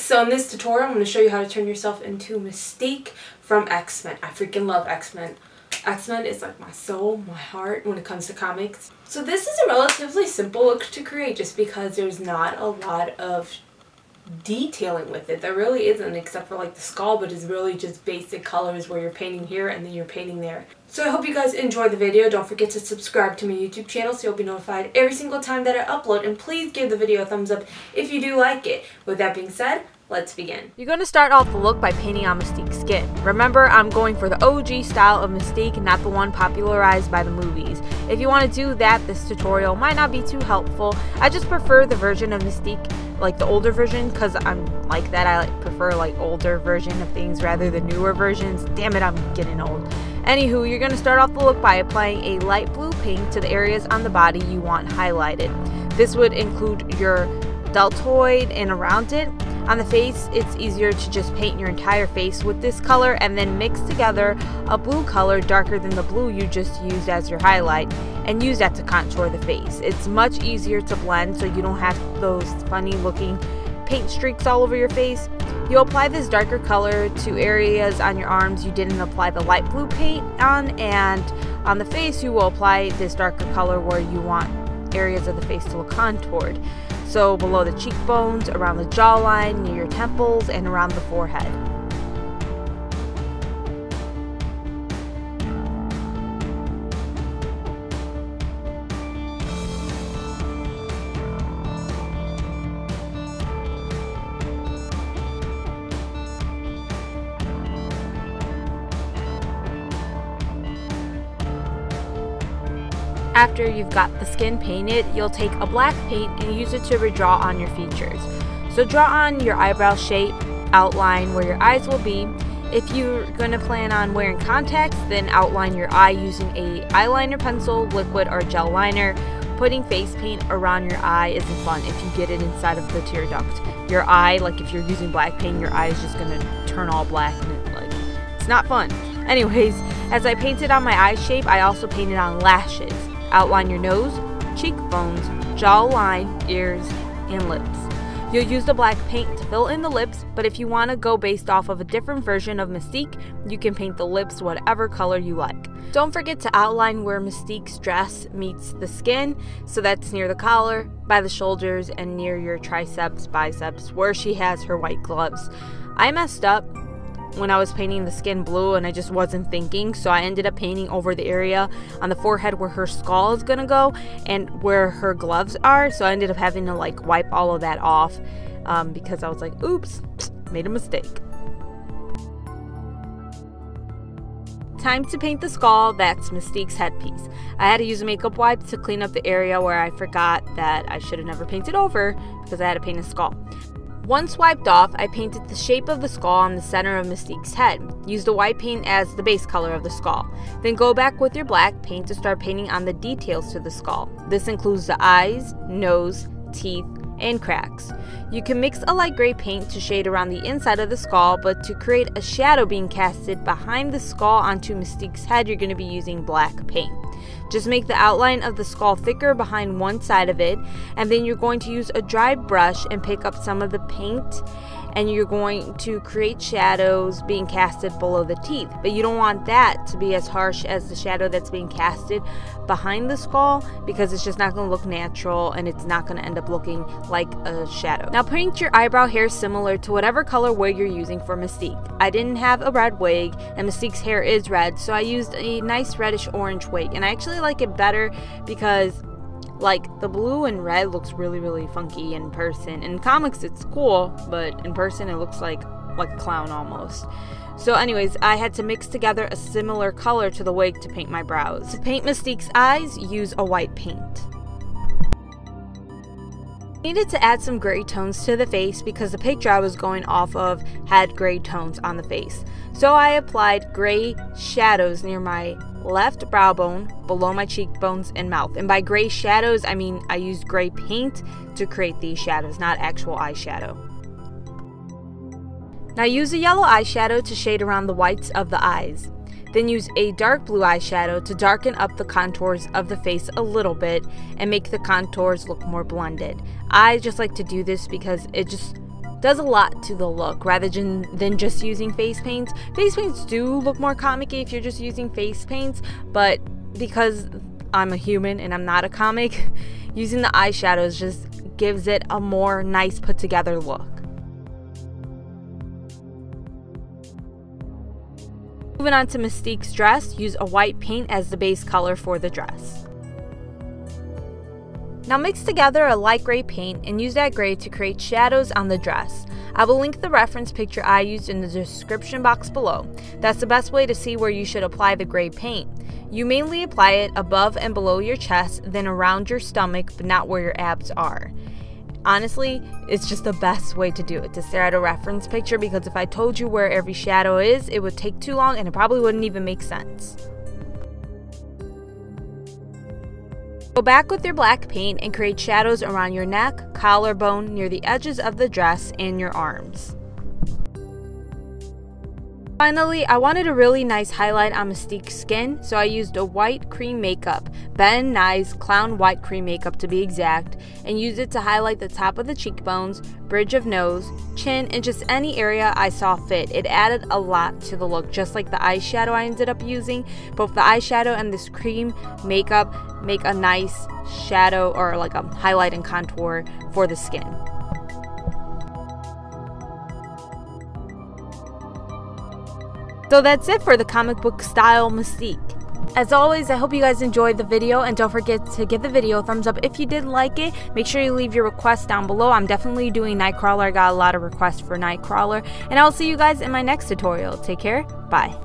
So in this tutorial, I'm going to show you how to turn yourself into Mystique from X-Men. I freaking love X-Men. X-Men is like my soul, my heart when it comes to comics. So this is a relatively simple look to create just because there's not a lot of detailing with it. There really isn't, except for like the skull, but it's really just basic colors where you're painting here and then you're painting there. So I hope you guys enjoyed the video. Don't forget to subscribe to my YouTube channel so you'll be notified every single time that I upload, and please give the video a thumbs up if you do like it. With that being said, let's begin. You're going to start off the look by painting on Mystique's skin. Remember, I'm going for the OG style of Mystique, not the one popularized by the movies. If you want to do that, this tutorial might not be too helpful. I just prefer the version of Mystique, like the older version, because I'm like that. I prefer like older version of things rather than newer versions. Damn it, I'm getting old. Anywho, you're going to start off the look by applying a light blue paint to the areas on the body you want highlighted. This would include your deltoid and around it. On the face, it's easier to just paint your entire face with this color and then mix together a blue color darker than the blue you just used as your highlight and use that to contour the face. It's much easier to blend so you don't have those funny looking paint streaks all over your face. You'll apply this darker color to areas on your arms you didn't apply the light blue paint on, and on the face you will apply this darker color where you want areas of the face to look contoured. So below the cheekbones, around the jawline, near your temples, and around the forehead. After you've got the skin painted, you'll take a black paint and use it to redraw on your features. So draw on your eyebrow shape, outline where your eyes will be. If you're going to plan on wearing contacts, then outline your eye using a eyeliner pencil, liquid, or gel liner. Putting face paint around your eye isn't fun if you get it inside of the tear duct. Your eye, like if you're using black paint, your eye is just going to turn all black and it's not fun. Anyways, as I painted on my eye shape, I also painted on lashes. Outline your nose, cheekbones, jawline, ears, and lips. You'll use the black paint to fill in the lips, but if you want to go based off of a different version of Mystique, you can paint the lips whatever color you like. Don't forget to outline where Mystique's dress meets the skin, so that's near the collar, by the shoulders, and near your triceps, biceps, where she has her white gloves. I messed up when I was painting the skin blue and I just wasn't thinking, so I ended up painting over the area on the forehead where her skull is gonna go and where her gloves are, so I ended up having to like wipe all of that off because I was like, oops, made a mistake. Time to paint the skull. That's Mystique's headpiece. I had to use a makeup wipe to clean up the area where I forgot that I should have never painted over because I had to paint a skull. Once wiped off, I painted the shape of the skull on the center of Mystique's head. Use the white paint as the base color of the skull. Then go back with your black paint to start painting on the details to the skull. This includes the eyes, nose, teeth, and cracks. You can mix a light gray paint to shade around the inside of the skull, but to create a shadow being casted behind the skull onto Mystique's head, you're going to be using black paint. Just make the outline of the skull thicker behind one side of it, and then you're going to use a dry brush and pick up some of the paint, and you're going to create shadows being casted below the teeth. But you don't want that to be as harsh as the shadow that's being casted behind the skull, because it's just not going to look natural and it's not going to end up looking like a shadow. Now paint your eyebrow hair similar to whatever color wig you're using for Mystique. I didn't have a red wig and Mystique's hair is red, so I used a nice reddish orange wig, and I actually like it better because like the blue and red looks really funky in person. In comics it's cool, but in person it looks like a clown almost. So anyways, I had to mix together a similar color to the wig to paint my brows. To paint Mystique's eyes, use a white paint. Needed to add some gray tones to the face because the picture I was going off of had gray tones on the face. So I applied gray shadows near my left brow bone, below my cheekbones and mouth. And by gray shadows, I mean I used gray paint to create these shadows, not actual eyeshadow. Now use a yellow eyeshadow to shade around the whites of the eyes. Then use a dark blue eyeshadow to darken up the contours of the face a little bit and make the contours look more blended. I just like to do this because it just does a lot to the look rather than just using face paints. Face paints do look more comic-y if you're just using face paints, but because I'm a human and I'm not a comic, using the eyeshadows just gives it a more nice put together look. Moving on to Mystique's dress, use a white paint as the base color for the dress. Now mix together a light gray paint and use that gray to create shadows on the dress. I will link the reference picture I used in the description box below. That's the best way to see where you should apply the gray paint. You mainly apply it above and below your chest, then around your stomach, but not where your abs are. Honestly, it's just the best way to do it, to stare at a reference picture, because if I told you where every shadow is, it would take too long and it probably wouldn't even make sense. Go back with your black paint and create shadows around your neck, collarbone, near the edges of the dress, and your arms. Finally, I wanted a really nice highlight on Mystique's skin, so I used a white cream makeup, Ben Nye's Clown White Cream Makeup to be exact, and used it to highlight the top of the cheekbones, bridge of nose, chin, and just any area I saw fit. It added a lot to the look, just like the eyeshadow I ended up using. Both the eyeshadow and this cream makeup make a nice shadow or like a highlight and contour for the skin. So that's it for the comic book style Mystique. As always, I hope you guys enjoyed the video, and don't forget to give the video a thumbs up if you did like it. Make sure you leave your requests down below. I'm definitely doing Nightcrawler. I got a lot of requests for Nightcrawler, and I'll see you guys in my next tutorial. Take care. Bye.